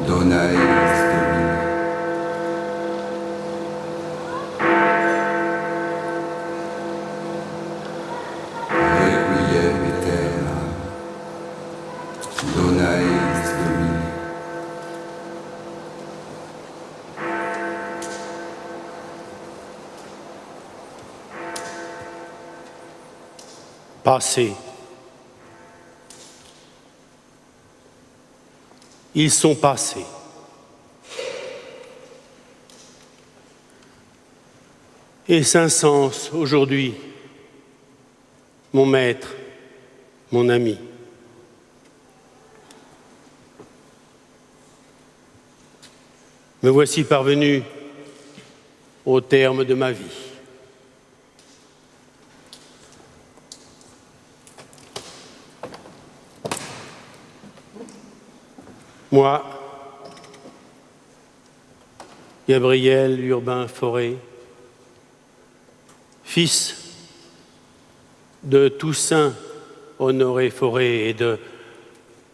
Dona eis Domine. Requiem aeternam. Dona eis Domine. Passés. Ils sont passés. Et Saint-Saëns, aujourd'hui, mon maître, mon ami. Me voici parvenu au terme de ma vie. Moi, Gabriel Urbain Fauré, fils de Toussaint Honoré Fauré et de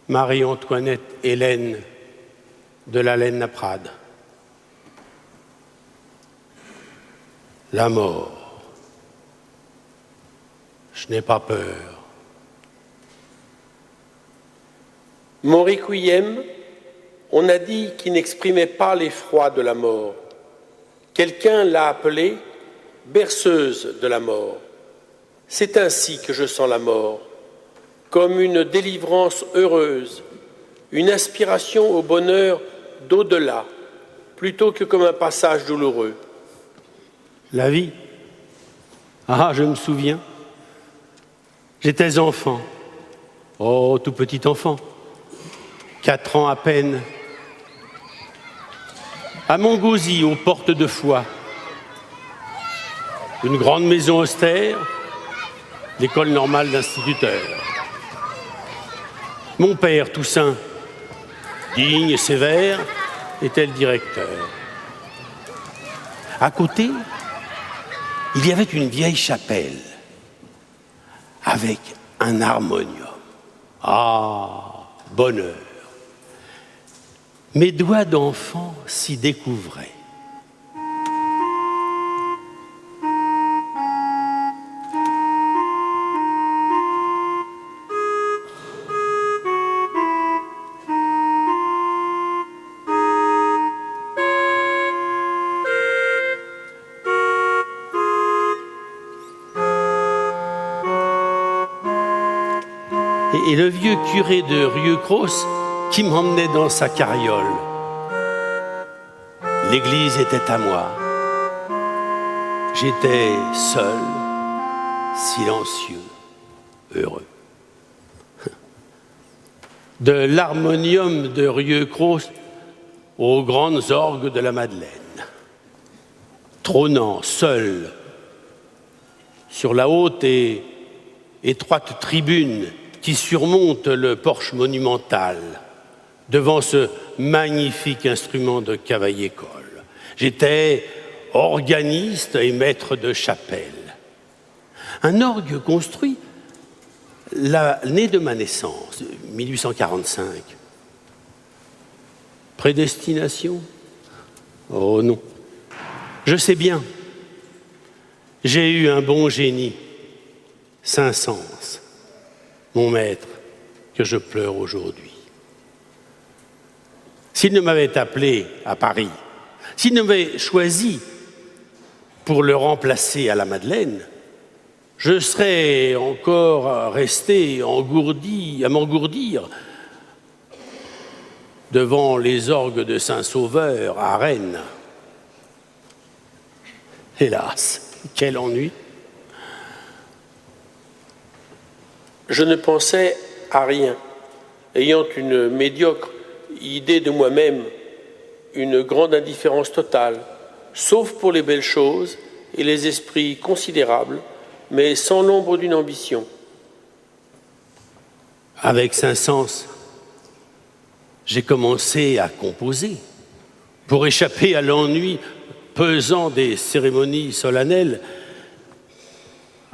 Marie-Antoinette Hélène de la Laine-la-Prade. La mort, je n'ai pas peur. Mon requiem, on a dit qu'il n'exprimait pas l'effroi de la mort. Quelqu'un l'a appelée berceuse de la mort. C'est ainsi que je sens la mort, comme une délivrance heureuse, une aspiration au bonheur d'au-delà, plutôt que comme un passage douloureux. La vie. Ah, je me souviens. J'étais enfant. Oh, tout petit enfant. 4 ans à peine. À Montgauzy, aux portes de Foix. Une grande maison austère, l'école normale d'instituteurs. Mon père, Toussaint, digne et sévère, était le directeur. À côté, il y avait une vieille chapelle avec un harmonium. Ah, bonheur. Mes doigts d'enfant s'y découvraient. Et le vieux curé de Rieucros qui m'emmenait dans sa carriole. L'église était à moi. J'étais seul, silencieux, heureux. De l'harmonium de Rieucros aux grandes orgues de la Madeleine, trônant seul sur la haute et étroite tribune qui surmonte le porche monumental, devant ce magnifique instrument de cavaillé-colle. J'étais organiste et maître de chapelle. Un orgue construit l'année de ma naissance, 1845. Prédestination? Oh non. Je sais bien. J'ai eu un bon génie, Saint-Saëns, mon maître, que je pleure aujourd'hui. S'il ne m'avait appelé à Paris, s'il ne m'avait choisi pour le remplacer à la Madeleine, je serais encore resté engourdi, à m'engourdir devant les orgues de Saint-Sauveur à Rennes. Hélas, quel ennui! Je ne pensais à rien, ayant une médiocre idée de moi-même, une grande indifférence totale, sauf pour les belles choses et les esprits considérables, mais sans l'ombre d'une ambition. Avec Saint-Saëns, j'ai commencé à composer pour échapper à l'ennui pesant des cérémonies solennelles,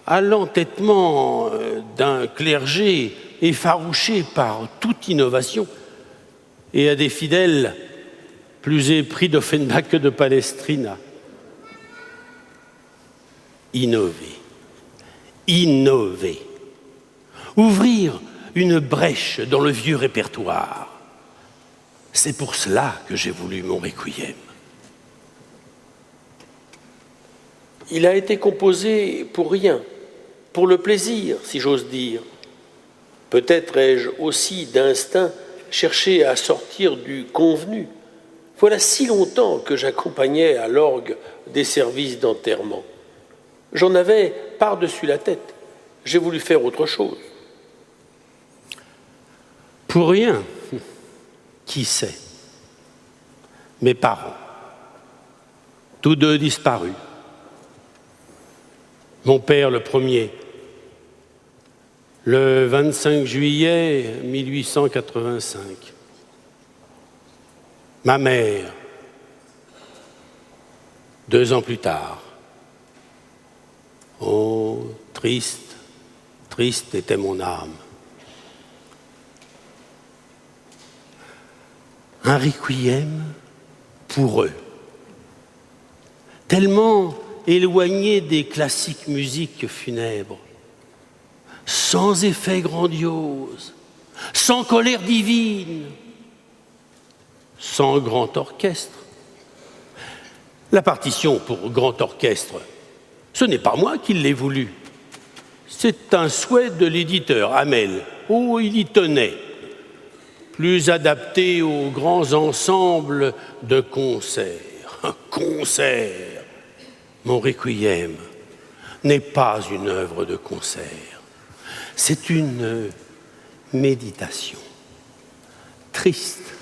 à l'entêtement d'un clergé effarouché par toute innovation et à des fidèles plus épris d'Offenbach que de Palestrina. Innover. Innover. Ouvrir une brèche dans le vieux répertoire. C'est pour cela que j'ai voulu mon requiem. Il a été composé pour rien, pour le plaisir, si j'ose dire. Peut-être ai-je aussi d'instinct cherché à sortir du convenu. Voilà si longtemps que j'accompagnais à l'orgue des services d'enterrement. J'en avais par-dessus la tête. J'ai voulu faire autre chose. Pour rien, qui sait? Mes parents, tous deux disparus. Mon père le premier, le 25 juillet 1885. Ma mère, 2 ans plus tard. Oh, triste, triste était mon âme. Un requiem pour eux, tellement éloigné des classiques musiques funèbres, sans effet grandiose, sans colère divine, sans grand orchestre. La partition pour grand orchestre, ce n'est pas moi qui l'ai voulu. C'est un souhait de l'éditeur, Hamel. Oh, il y tenait. Plus adapté aux grands ensembles de concerts. Un concert. Mon requiem n'est pas une œuvre de concert. C'est une méditation. Triste,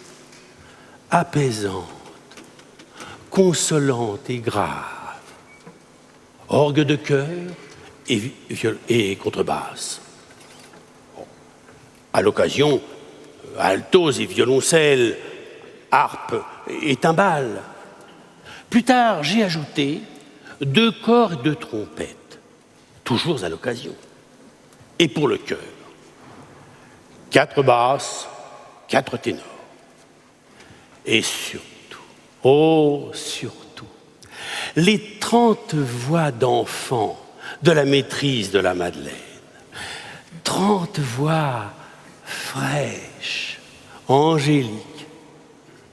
apaisante, consolante et grave. Orgue de chœur et contrebasse. À l'occasion, altos et violoncelles, harpe et timbales. Plus tard, j'ai ajouté 2 corps et 2 trompettes, toujours à l'occasion. Et pour le chœur, 4 basses, 4 ténors. Et surtout, oh surtout, les 30 voix d'enfants de la maîtrise de la Madeleine. 30 voix fraîches, angéliques,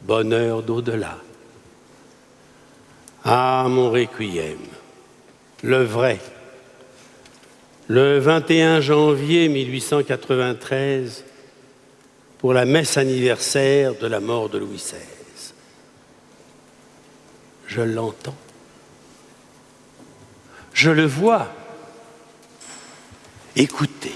bonheur d'au-delà. Ah, mon requiem, le vrai, le 21 janvier 1893, pour la messe anniversaire de la mort de Louis XVI. Je l'entends, je le vois. Écoutez.